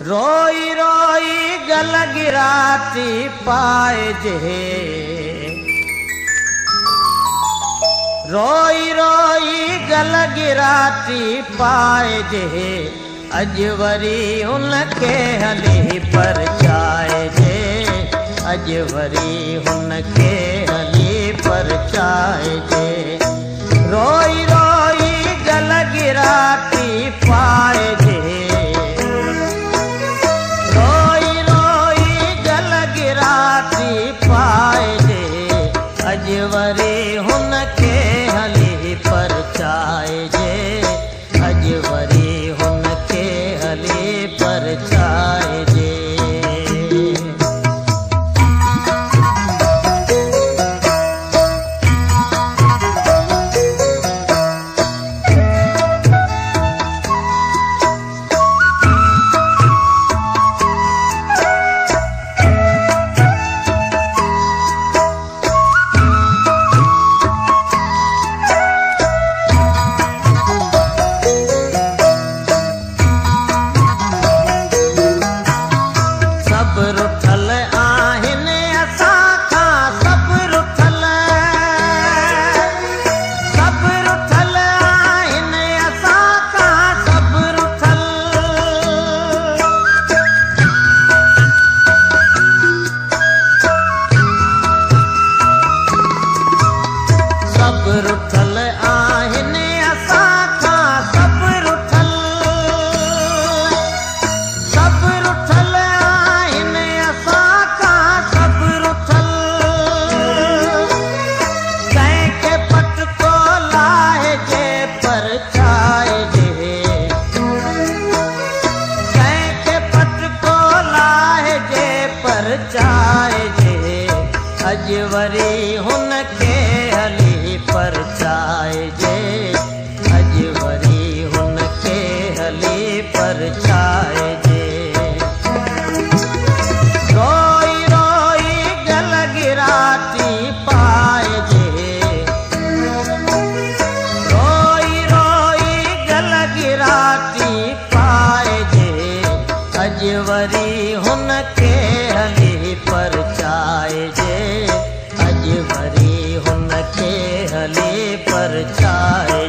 रोई रोई गल गिराती पाए जे, रोई रोई गल गिराती पाए जे, अज वरी उनके हली परचाए जे, अज वरी उनके हली परचाए जे। रोई रोई गल गिराती पाए जे, रोई रोई गल गिराती पाए जे, अज वरी उनके हली परचाए जे, अज वरी उनके हली परचाए जे। रुठल आहिनि असां खां सब रुठल, सब रुठल आहिनि असां खां सब रुठल। कंहिंखे पटको लाहिजे परचाए जे, कंहिंखे पटको लाहिजे परचाए जे, अज वरी हुनखे हली परचाए जे, अज वरी हुनखे हली परचाए जे। रोई रोई गल गिराती पाए जे, रोई रोई गल गिराती पाए जे, अज वरी हुनखे हली परचाए जे, अज वरी हुनखे हली परचाए।